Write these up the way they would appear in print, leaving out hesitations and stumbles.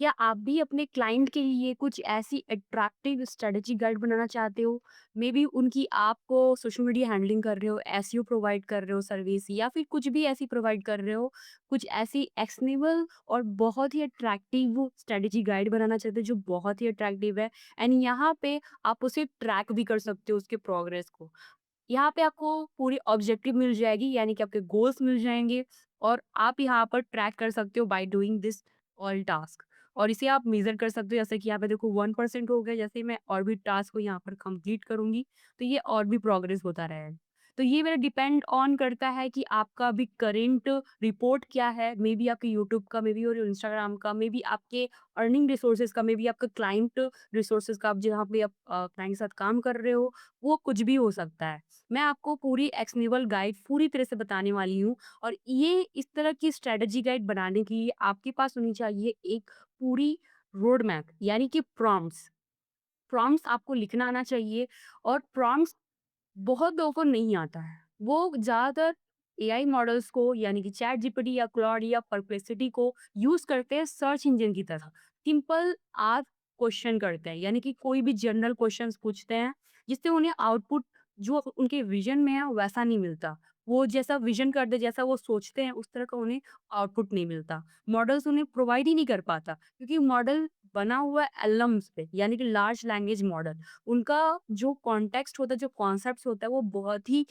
क्या आप भी अपने क्लाइंट के लिए कुछ ऐसी अट्रैक्टिव स्ट्रेटजी गाइड बनाना चाहते हो? मे बी उनकी आपको सोशल मीडिया हैंडलिंग कर रहे हो, एसईओ प्रोवाइड कर रहे हो सर्विस या फिर कुछ भी ऐसी प्रोवाइड कर रहे हो, कुछ ऐसी एक्शनेबल और बहुत ही अट्रैक्टिव स्ट्रेटजी गाइड बनाना चाहते हो जो बहुत ही अट्रैक्टिव है एंड यहाँ पे आप उसे ट्रैक भी कर सकते हो उसके प्रोग्रेस को। यहाँ पे आपको पूरी ऑब्जेक्टिव मिल जाएगी यानी कि आपके गोल्स मिल जाएँगे और आप यहाँ पर ट्रैक कर सकते हो by doing this all task और इसे आप मेज़र कर सकते हो जैसे कि यहाँ पे देखो 1% हो गया, जैसे ही मैं और भी टास्क को यहाँ पर कंप्लीट करूँगी, तो ये और भी प्रोग्रेस होता रहेगा। तो ये मेरा डिपेंड ऑन करता है कि आपका अभी करंट रिपोर्ट क्या है, मे बी आपके यूट्यूब का, मे बी और इंस्टाग्राम का, मे बी आपके अर्निंग रिसोर्सेज़ का, मे बी आपका क्लाइंट रिसोर्सेज़ का, आप जहाँ पे आप क्लाइंट के साथ काम कर रहे हो, वो कुछ भी हो सकता है। मैं आपको पूरी एक्शनेबल गाइड पूरी तरह से बताने वाली हूँ और ये इस तरह की स्ट्रेटजी गाइड बनाने के लिए आपके पास होनी चाहिए एक पूरी रोड मैप यानी कि प्रॉम्प्ट्स। प्रॉम्प्ट्स आपको लिखना आना चाहिए और प्रॉम्प्ट्स बहुत लोगों को नहीं आता है। वो ज़्यादातर एआई मॉडल्स को यानी कि चैट जीपीटी या क्लॉड या परप्लेक्सिटी को यूज़ करते हैं सर्च इंजन की तरह। सिंपल आस्क क्वेश्चन करते हैं यानी कि कोई भी जनरल क्वेश्चंस पूछते हैं जिससे उन्हें आउटपुट जो उनके विज़न में है वैसा नहीं मिलता। वो जैसा विज़न करते जैसा वो सोचते हैं उस तरह का उन्हें आउटपुट नहीं मिलता। मॉडल्स उन्हें प्रोवाइड ही नहीं कर पाता क्योंकि मॉडल बना हुआ है एलएमस पे यानी कि लार्ज लैंग्वेज मॉडल। उनका जो कॉन्टेक्स्ट होता है, जो कॉन्सेप्ट्स होता है, वो बहुत ही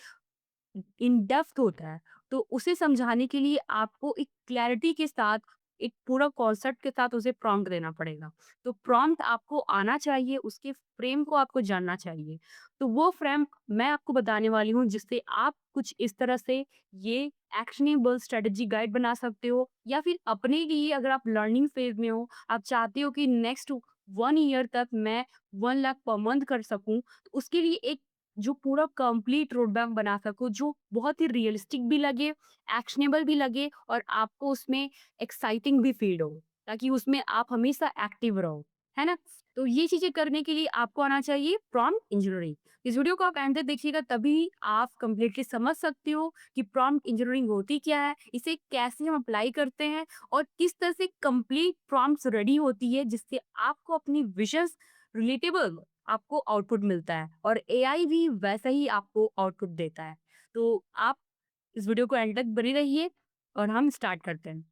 इन डेप्थ होता है। तो उसे समझाने के लिए आपको एक क्लैरिटी के साथ, एक पूरा कॉन्सेप्ट के साथ उसे प्रॉम्प्ट देना पड़ेगा। तो प्रॉम्प्ट आपको आना चाहिए, उसके फ्रेम को आपको जानना चाहिए। तो वो फ्रेम मैं आपको बताने वाली हूँ जिससे आप कुछ इस तरह से ये एक्शनेबल स्ट्रेटजी गाइड बना सकते हो या फिर अपने लिए अगर आप लर्निंग फेज़ में हो, आप चाहते हो कि नेक्स्ट 1 ईयर तक मैं 1 लाख पर मंथ कर सकूँ, तो उसके लिए एक जो पूरा कंप्लीट रोड मैप बना सको, जो बहुत ही रियलिस्टिक भी लगे, एक्शनेबल भी लगे और आपको उसमें एक्साइटिंग भी फील हो, ताकि उसमें आप हमेशा एक्टिव रहो, है ना? तो ये चीज़ें करने के लिए आपको आना चाहिए प्रॉम्प्ट इंजीनियरिंग। इस वीडियो को आप एंड तक देखिएगा तभी आप कंप्लीटली समझ सकते हो कि प्रॉम्प्ट इंजीनियरिंग होती क्या है, इसे कैसे हम अप्लाई करते हैं और किस तरह से कंप्लीट प्रॉम्प्ट्स रेडी होती है, जिससे आपको अपनी विशेज़ रिलेटेबल आपको आउटपुट मिलता है और एआई भी वैसा ही आपको आउटपुट देता है। तो आप इस वीडियो को एंड तक बने रहिए और हम स्टार्ट करते हैं।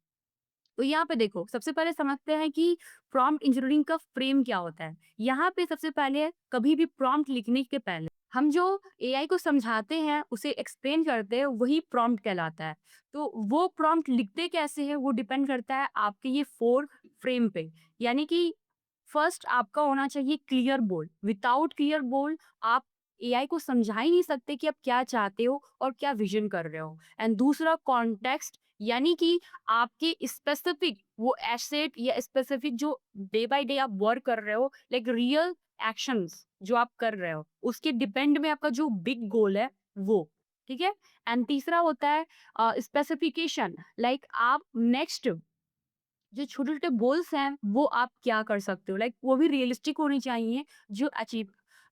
तो यहाँ पे देखो, सबसे पहले समझते हैं कि प्रॉम्प्ट इंजीनियरिंग का फ्रेम क्या होता है। यहाँ पे सबसे पहले कभी भी प्रॉम्प्ट लिखने के पहले हम जो एआई को समझाते हैं, उसे एक्सप्लेन करते हैं, वही प्रॉम्प्ट कहलाता है। तो वो प्रॉम्प्ट लिखते कैसे हैं, वो डिपेंड करता है आपके ये 4 फ्रेम पे। यानी कि फर्स्ट आपका होना चाहिए clear bold. Without clear bold आप एआई को समझा ही नहीं सकते कि आप क्या चाहते हो और क्या विज़न कर रहे हो। एंड दूसरा कॉन्टेक्स्ट यानी कि आपके स्पेसिफिक वो एसेट या स्पेसिफिक जो डे बाय डे आप वर्क कर रहे हो, लाइक रियल एक्शंस जो आप कर रहे हो, उसके डिपेंड में आपका जो बिग गोल है वो, ठीक है? एंड तीसरा होता है स्पेसिफिकेशन, लाइक आप नेक्स्ट जो छोटे-छोटे गोल्स हैं, वो आप क्या कर सकते हो, लाइक वो भी रियलिस्टिक होनी चाहिए, जो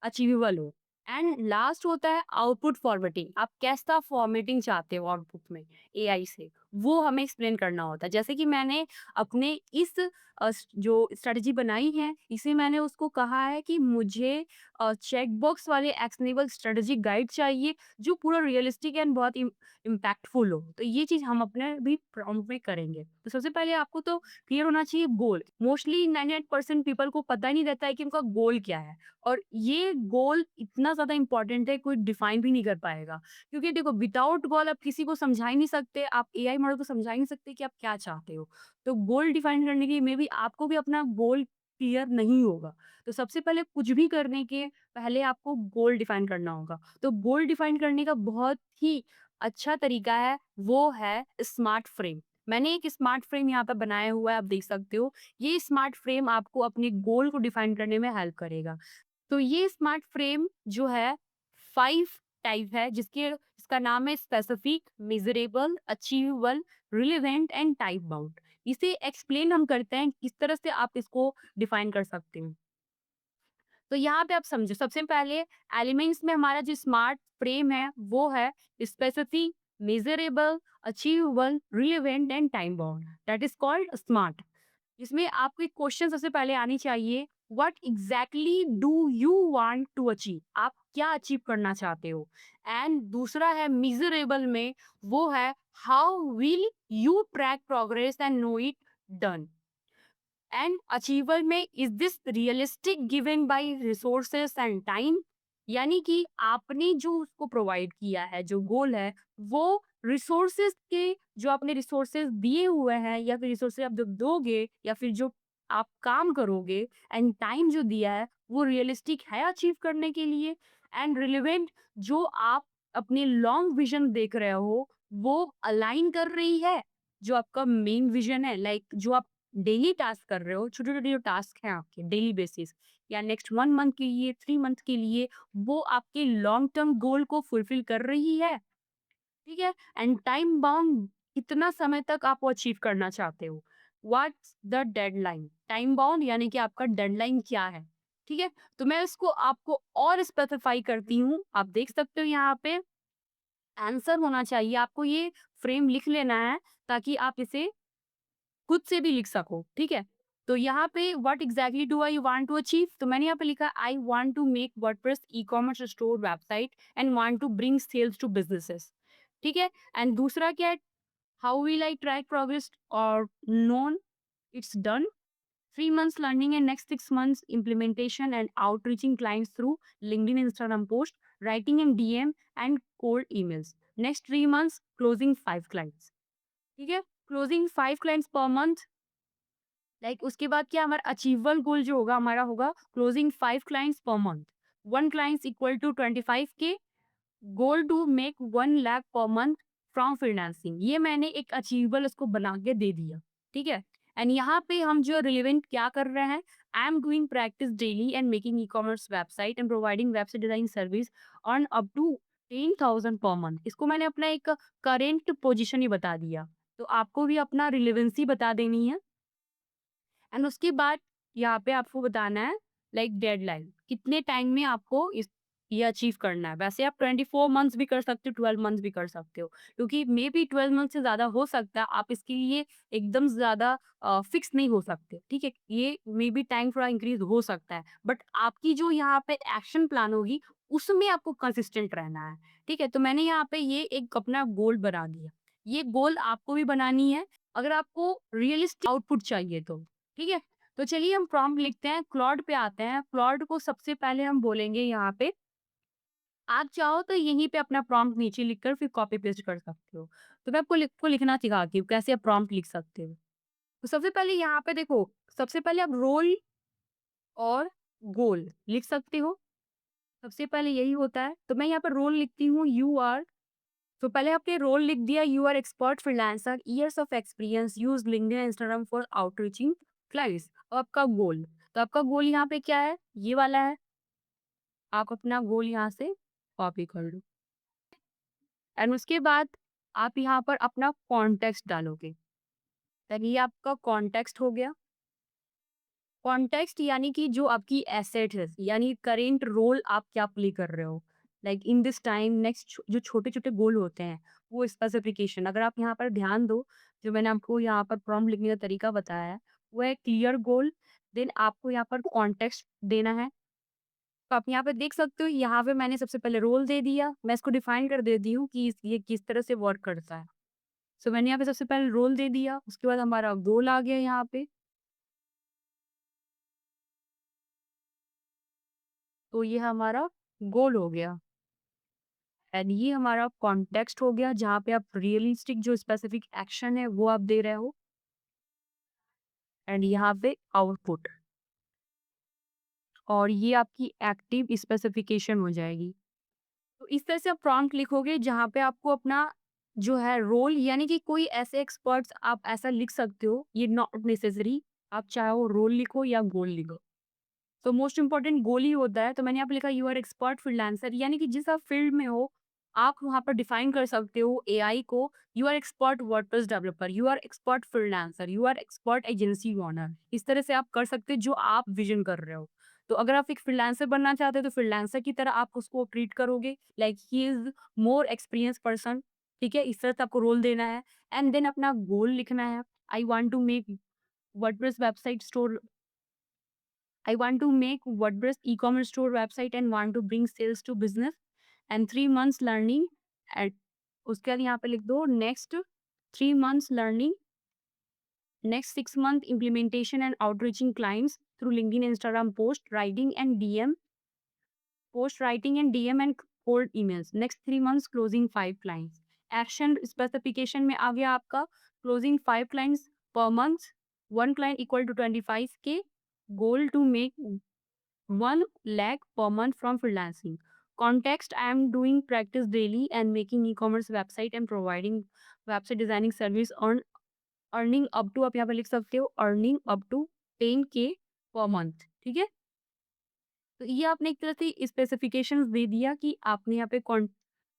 अचीवेबल हो। एंड लास्ट होता है आउटपुट फॉर्मेटिंग। आप कैसा फॉर्मेटिंग चाहते हो आउटपुट में एआई से, वो हमें एक्सप्लेन करना होता है। जैसे कि मैंने अपने इस जो स्ट्रेटजी बनाई है, इसे मैंने उसको कहा है कि मुझे चेक बॉक्स वाले एक्शनेबल स्ट्रेटजी गाइड चाहिए, जो पूरा रियलिस्टिक एंड बहुत इम्पैक्टफुल हो। तो ये चीज़ हम अपने भी प्रॉम्प्ट में करेंगे। तो सबसे पहले आपको तो क्लियर होना चाहिए गोल। मोस्टली 98% पीपल को पता ही नहीं रहता है कि उनका गोल क्या है और ये गोल इतना ज़्यादा इम्पोर्टेंट है, कोई डिफाइन भी नहीं कर पाएगा। क्योंकि देखो, विदाउट गोल आप किसी को समझा ही नहीं सकते, आप एआई मॉडल को समझा ही नहीं सकते कि आप क्या चाहते हो। तो गोल डिफाइन करने के लिए मे बी आपको भी अपना गोल क्लियर नहीं होगा। तो सबसे पहले कुछ भी करने के पहले आपको गोल डिफाइन करना होगा। तो गोल डिफाइन करने का बहुत ही अच्छा तरीका है, वो है स्मार्ट फ्रेम। मैंने एक स्मार्ट फ्रेम यहाँ पे बनाया हुआ है, आप देख सकते हो। ये स्मार्ट फ्रेम आपको अपने गोल को डिफाइन करने में हेल्प करेगा। तो ये स्मार्ट फ्रेम जो है 5 टाइप है, इसका नाम है specific, measurable, achievable, relevant and time bound. इसे एक्सप्लेन हम करते हैं किस तरह से आप इसको डिफाइन कर सकते हैं। तो यहाँ पे आप समझो, सबसे पहले एलिमेंट्स में हमारा जो स्मार्ट फ्रेम है वो है specific, measurable, achievable, relevant and time bound, that is called smart. इसमें आपको एक क्वेश्चन सबसे पहले आनी चाहिए, what exactly do you want to achieve? आप क्या अचीव करना चाहते हो? एंड दूसरा है मिजरेबल में, वो है how will you track progress and know it done? And achievable में is this realistic given by resources and time? यानी कि आपने जो उसको प्रोवाइड किया है, जो गोल है, वो रिसोर्सेस के, जो आपने रिसोर्सेस दिए हुए हैं या फिर रिसोर्सेस आप जो दोगे या फिर जो आप काम करोगे एंड टाइम जो दिया है, वो रियलिस्टिक है अचीव करने के लिए? एंड रिलेवेंट, जो आप अपने लॉन्ग विजन देख रहे हो, वो अलाइन कर रही है जो आपका मेन विजन है? लाइक जो आप डेली टास्क कर रहे हो, छोटे-छोटे जो टास्क हैं आपके डेली बेसिस या नेक्स्ट 1 मंथ के लिए, 3 मंथ के लिए, वो आपके लॉन्ग टर्म गोल को फुलफिल कर रही है, ठीक है? एंड टाइम बाउंड कितना समय तक आप वो अचीव करना चाहते हो? What's the deadline? Time bound यानी कि आपका डेडलाइन क्या है, ठीक है? तो मैं इसको आपको और स्पेसिफाई करती हूँ, आप देख सकते हो यहाँ पे आंसर होना चाहिए, आपको ये फ्रेम लिख लेना है ताकि आप इसे खुद से भी लिख सको, ठीक है? तो यहाँ पे what exactly do I want to achieve? तो मैंने यहाँ पे लिखा I want to make WordPress ecommerce store website and want to bring sales to businesses, ठीक है? एंड दूसरा क्या है? How will I track progress और known it's done? 3 months learning and next 6 months implementation and outreaching clients through LinkedIn, Instagram post, writing in DM and cold emails. Next 3 months closing 5 clients. ठीक है? Closing 5 clients per month, like उसके बाद क्या हमारा achievable गोल जो होगा हमारा होगा closing 5 clients per month, 1 clients equal to 25 K, goal to make 1 lakh per month from freelancing. ये मैंने एक अचीवेबल उसको बना के दे दिया, ठीक है? एंड यहाँ पे हम जो रिलेवेंट क्या कर रहे हैं, I am doing practice daily and making e-commerce website and providing website design service on up to 10,000 per month. इसको मैंने अपना एक करेंट पोजीशन ही बता दिया, तो आपको भी अपना रिलेवेंसी बता देनी है। एंड उसके बाद यहाँ पे आपको बताना है लाइक डेडलाइन, कितने टाइम में आपको इस ये अचीव करना है। वैसे आप 24 मंथ्स भी कर सकते हो, 12 मंथ्स भी कर सकते हो, क्योंकि मे बी 12 मंथ से ज़्यादा हो सकता है। आप इसके लिए एकदम ज़्यादा फिक्स नहीं हो सकते, ठीक है? ये मे बी टाइम थोड़ा इंक्रीज़ हो सकता है, बट आपकी जो यहाँ पे एक्शन प्लान होगी, उसमें आपको कंसिस्टेंट रहना है, ठीक है? तो मैंने यहाँ पे ये एक अपना गोल बना दिया। ये गोल आपको भी बनानी है, अगर आपको रियलिस्टिक आउटपुट चाहिए तो। ठीक है? तो चलिए हम प्रॉम्प्ट लिखते हैं, क्लॉड पे आते हैं। क्लॉड को सबसे पहले हम बोलेंगे यहाँ पे, आप चाहो तो यहीं पे अपना प्रॉम्प्ट नीचे लिखकर फिर कॉपी पेस्ट कर सकते हो। तो मैं आपको लिखना सिखाती हूँ, कैसे आप प्रॉम्प्ट लिख सकते हो। तो सबसे पहले यहाँ पे देखो, सबसे पहले आप रोल और गोल लिख सकते हो। सबसे पहले यही होता है। तो मैं यहाँ पर रोल लिखती हूँ, यू आर, तो पहले आपने रोल लिख दिया, you are expert freelancer, years of experience, use LinkedIn Instagram for outreaching clients. अब आपका गोल, तो आपका गोल यहाँ पे क्या है, ये वाला है। आप अपना गोल यहाँ से कॉपी कर लो एंड उसके बाद आप यहाँ पर अपना कॉन्टेक्स्ट डालोगे। तब ये आपका कॉन्टेक्स्ट हो गया। कॉन्टेक्स्ट यानी कि जो आपकी एसेट है, यानी करेंट रोल आप क्या प्ले कर रहे हो, like in this time next, जो छोटे छोटे गोल होते हैं वो स्पेसिफिकेशन। अगर आप यहाँ पर ध्यान दो, जो मैंने आपको यहाँ पर प्रॉम्प्ट लिखने का तरीका बताया है, वो है क्लियर गोल, देन आपको यहाँ पर कॉन्टेक्स्ट देना है। तो आप यहाँ पे देख सकते हो, यहाँ पे मैंने सबसे पहले रोल दे दिया, मैं इसको डिफाइन कर देती हूँ कि ये किस तरह से वर्क करता है। सो मैंने यहाँ पे सबसे पहले रोल दे दिया, उसके बाद हमारा गोल आ गया यहाँ पे। तो ये हमारा गोल हो गया एंड ये हमारा कॉन्टेक्स्ट हो गया, जहाँ पे आप रियलिस्टिक जो स्पेसिफिक एक्शन है वो आप दे रहे हो एंड यहाँ पे आउटपुट, और ये आपकी एक्टिव स्पेसिफिकेशन हो जाएगी। तो इस तरह से आप प्रॉम्प्ट लिखोगे जहाँ पे आपको अपना जो है रोल, यानी कि कोई ऐसे एक्सपर्ट्स आप ऐसा लिख सकते हो, ये नॉट नेसेसरी, आप चाहो रोल लिखो या गोल लिखो। तो मोस्ट इम्पोर्टेंट गोल ही होता है। तो मैंने यहाँ पे लिखा, यू आर एक्सपर्ट फ्रीलांसर, यानी कि जिस आप फील्ड में हो, आप वहाँ पर डिफाइन कर सकते हो एआई को, you are expert WordPress developer, you are expert freelancer, you are expert agency owner. इस तरह से आप कर सकते हो जो आप विजन कर रहे हो। तो अगर आप एक फ्रीलांसर बनना चाहते हो तो फ्रीलांसर की तरह आप उसको ट्रीट करोगे, like he is more experience person, ठीक है? इस तरह से आपको रोल देना है एंड देन अपना गोल लिखना है। I want to make WordPress website store. I want to make WordPress e-commerce store website and want to bring sales to business and 3 months learning at उसके बाद यहाँ पे लिख दो next 3 months learning, next 6 month implementation and outreaching clients through LinkedIn, Instagram post writing and DM and cold emails. Next 3 months closing 5 clients. Action specification में आ गया आपका closing 5 clients per month, 1 client equal to 25K. Goal to make 1 lakh per month from freelancing. Context, I am doing practice daily and making e-commerce website and providing website designing service on earning up to, आप यहाँ पे लिख सकते हो earning up to 10K per month. ठीक है, तो ये आपने एक तरह से स्पेसिफिकेशंस दे दिया कि आपने यहाँ पे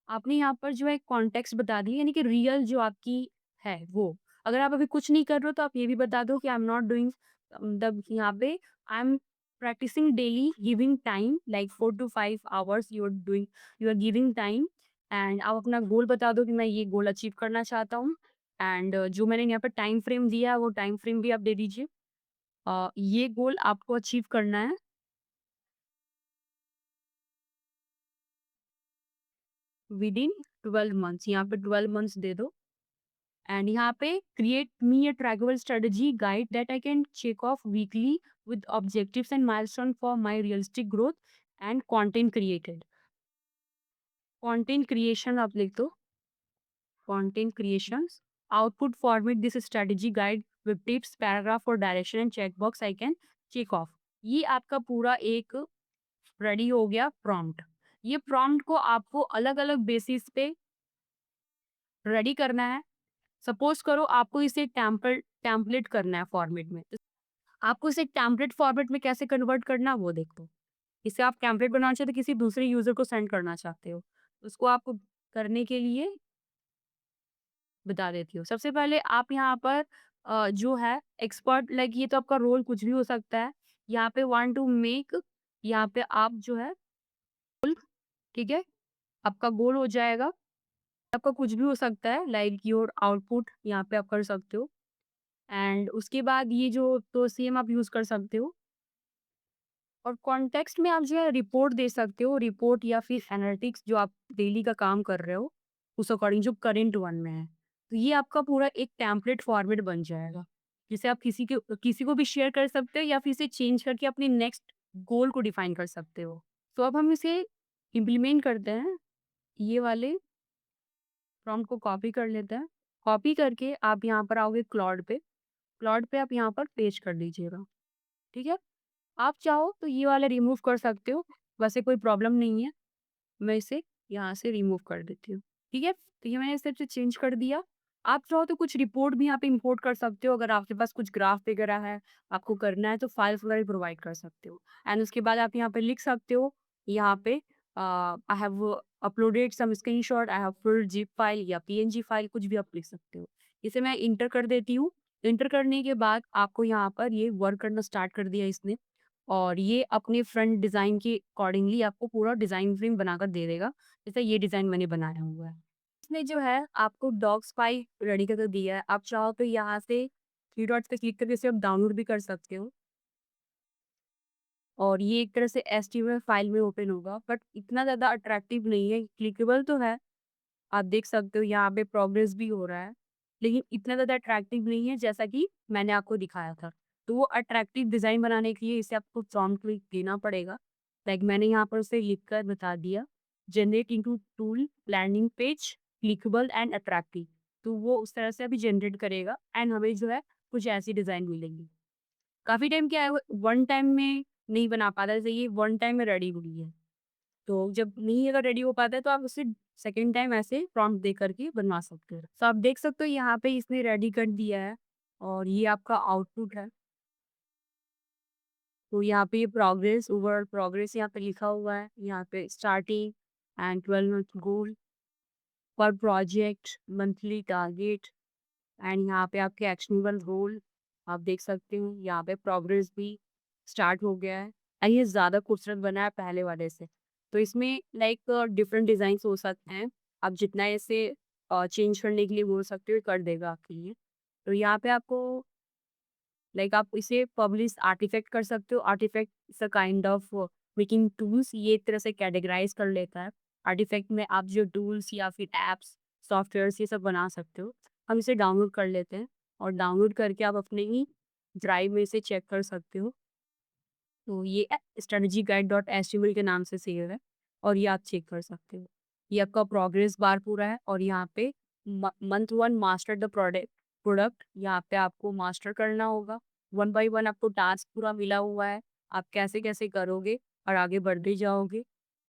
आपने यहाँ पर जो है कॉन्टेक्स्ट बता दिया, यानी कि रियल जो आपकी है वो। अगर आप अभी कुछ नहीं कर रहे हो तो आप ये भी बता दो कि आई एम नॉट डूइंग, मतलब यहाँ पे I am practicing daily, giving time like 4 to 5 hours you are giving time. And आप अपना गोल बता दो कि मैं ये गोल अचीव करना चाहता हूँ। एंड जो मैंने यहाँ पर टाइम फ्रेम दिया है वो टाइम फ्रेम भी आप दे दीजिए। ये गोल आपको अचीव करना है विद इन 12 मंथ्स, यहाँ पे 12 मंथ्स दे दो। एंड यहाँ पे create me a trackable strategy guide that I can check off weekly with objectives and milestone for my realistic growth and content created. Content creation आप लिख दो, content creations output format this strategy guide with tips paragraph और direction and check box I can check off. ये आपका पूरा एक ready हो गया प्रॉम्प्ट। ये प्रॉम्प्ट को आपको अलग अलग बेसिस पे रेडी करना है। सपोज करो आपको इसे टेम्पलेट करना है फॉर्मेट में, तो आपको इसे टेम्पलेट फॉर्मेट में कैसे कन्वर्ट करना है वो देखो। इसे आप टेम्पलेट बनाना चाहते हो, किसी दूसरे यूजर को सेंड करना चाहते हो, उसको आपको करने के लिए बता देती हूँ। सबसे पहले आप यहाँ पर जो है एक्सपर्ट, लाइक ये तो आपका रोल कुछ भी हो सकता है। यहाँ पे वांट टू मेक, यहाँ पे आप जो है, ठीक है, आपका गोल हो जाएगा। आपका कुछ भी हो सकता है, लाइक योर आउटपुट यहाँ पे आप कर सकते हो। एंड उसके बाद ये जो तो सेम आप यूज़ कर सकते हो। और कॉन्टेक्स्ट में आप जो है रिपोर्ट दे सकते हो, रिपोर्ट या फिर एनालिटिक्स जो आप डेली का काम कर रहे हो, उस अकॉर्डिंग जो करंट वन में है। तो ये आपका पूरा एक टेम्पलेट फॉर्मेट बन जाएगा, जिसे आप किसी को भी शेयर कर सकते हो या फिर इसे चेंज करके अपने नेक्स्ट गोल को डिफाइन कर सकते हो। तो अब हम इसे इम्प्लीमेंट करते हैं। ये वाले प्रॉम्प्ट को कॉपी कर लेते हैं। कॉपी करके आप यहाँ पर आओगे क्लॉड पे, क्लॉड पे आप यहाँ पर पेस्ट कर दीजिएगा, ठीक है? आप चाहो तो ये वाला रिमूव कर सकते हो, वैसे कोई प्रॉब्लम नहीं है। मैं इसे यहाँ से रिमूव कर देती हूँ, ठीक है? तो ये मैंने सिर्फ से चेंज कर दिया। आप चाहो तो कुछ रिपोर्ट भी यहाँ पे इंपोर्ट कर सकते हो, अगर आपके पास कुछ ग्राफ वगैरह है, आपको करना है तो फाइल्स वगैरह प्रोवाइड कर सकते हो। एंड उसके बाद आप यहाँ पे लिख सकते हो, यहाँ पे I have uploaded some screenshot, I have full zip file या पीएनजी फाइल, कुछ भी आप लिख सकते हो। इसे मैं इंटर कर देती हूँ। इंटर करने के बाद आपको यहाँ पर ये वर्क करना स्टार्ट कर दिया इसने, और ये अपने फ्रंट डिज़ाइन के अकॉर्डिंगली आपको पूरा डिज़ाइन फ्रेम बनाकर दे देगा, जैसे ये डिज़ाइन मैंने बनाया हुआ है। इसने जो है आपको डॉक्स फाइल रेडी करके दिया है। आप चाहो तो यहाँ से 3 डॉट्स पे क्लिक करके इसे आप डाउनलोड भी कर सकते हो, और ये एक तरह से एचटीएमएल फाइल में ओपन होगा, बट इतना ज़्यादा अट्रैक्टिव नहीं है। क्लिकेबल तो है, आप देख सकते हो यहाँ पे प्रोग्रेस भी हो रहा है, लेकिन इतना ज़्यादा अट्रैक्टिव नहीं है जैसा कि मैंने आपको दिखाया था। तो वो अट्रैक्टिव डिज़ाइन बनाने के लिए इसे आपको प्रॉम्प्ट भी देना पड़ेगा। लाइक मैंने यहाँ पर उसे लिख कर बता दिया, generate into tool landing page clickable and attractive. तो वो उस तरह से अभी जनरेट करेगा एंड हमें जो है कुछ ऐसी डिज़ाइन मिलेंगी। काफ़ी टाइम क्या है, वो वन टाइम में नहीं बना पाता, जैसे ये वन टाइम में रेडी हुई है। तो जब नहीं अगर रेडी हो पाता है तो आप उसे सेकंड टाइम ऐसे प्रॉम्प्ट दे करके बनवा सकते हो। तो आप देख सकते हो यहाँ पे इसने रेडी कर दिया है, और ये आपका आउटपुट है। तो यहाँ पे ये प्रोग्रेस, ओवरऑल प्रोग्रेस यहाँ पे लिखा हुआ है। यहाँ पे स्टार्टिंग एंड 12 मंथ गोल पर प्रोजेक्ट, मंथली टारगेट, एंड यहाँ पे आपके एक्शनेबल गोल आप देख सकते हो। यहाँ पे प्रोग्रेस भी स्टार्ट हो गया है, एंड ये ज़्यादा खूबसूरत बना है पहले वाले से। तो इसमें लाइक डिफरेंट डिज़ाइंस हो सकते हैं, आप जितना इसे चेंज करने के लिए बोल सकते हो कर देगा आपके लिए। तो यहाँ पे आपको लाइक आप इसे पब्लिश आर्टिफैक्ट कर सकते हो। Artifact is a kind of making tools, ये एक तरह से कैटेगराइज़ कर लेता है। आर्टिफैक्ट में आप जो टूल्स या फिर ऐप्स, सॉफ्टवेयर्स ये सब बना सकते हो। हम इसे डाउनलोड कर लेते हैं और डाउनलोड करके आप अपने ही ड्राइव में इसे चेक कर सकते हो। तो ये स्ट्रेटजी गाइड डॉट एचटीएमएल के नाम से सेव है और ये आप चेक कर सकते हो। ये आपका प्रोग्रेस बार पूरा है और यहाँ पे मंथ 1 मास्टर द प्रोडक्ट यहाँ पे आपको मास्टर करना होगा। 1 बाय 1 आपको टास्क पूरा मिला हुआ है। आप कैसे-कैसे करोगे और आगे बढ़ते जाओगे।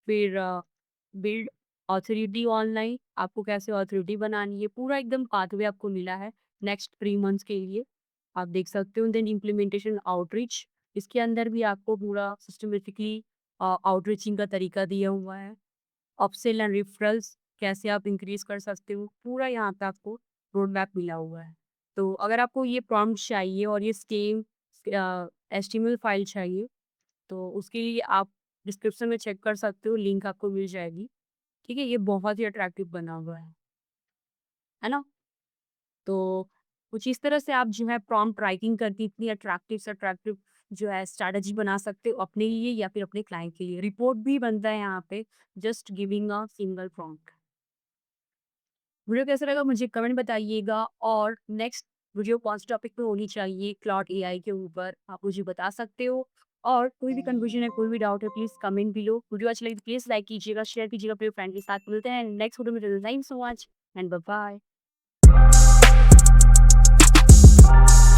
फिर बिल्ड ऑथोरिटी ऑनलाइन, आपको कैसे ऑथोरिटी बनानी है, पूरा एकदम पाथवे आपको मिला है नेक्स्ट 3 मंथ्स के लिए। आप देख सकते हो। देन इम्प्लीमेंटेशन आउटरीच, इसके अंदर भी आपको पूरा सिस्टमेटिकली आउटरीचिंग का तरीका दिया हुआ है। अपसेल एंड रेफरल्स कैसे आप इंक्रीज कर सकते हो, पूरा यहाँ पे आपको रोड मैप मिला हुआ है। तो अगर आपको ये प्रॉम्प्ट चाहिए और ये स्टेम एचटीएमएल फाइल चाहिए, तो उसके लिए आप डिस्क्रिप्शन में चेक कर सकते हो, लिंक आपको मिल जाएगी। ठीक है, ये बहुत ही अट्रैक्टिव बना हुआ है ना? तो कुछ इस तरह से आप जो है प्रॉम्प्ट राइटिंग करके इतनी अट्रैक्टिव से अट्रैक्टिव जो है स्ट्रैटेजी बना सकते हो अपने लिए या फिर अपने क्लाइंट के लिए। रिपोर्ट भी बनता है यहाँ पे, just giving a single prompt. Video कैसा लगा मुझे कमेंट बताइएगा और नेक्स्ट वीडियो कौन से टॉपिक पे होनी चाहिए क्लॉड एआई के ऊपर आप मुझे बता सकते हो। और कोई भी कंफ्यूजन है, कोई भी डाउट है, प्लीज कमेंट बिलो। वीडियो अच्छी लगी तो प्लीज लाइक कीजिएगा, शेयर कीजिएगा अपने फ्रेंड के साथ। मिलते हैं नेक्स्ट वीडियो में। Thank you so much and bye bye.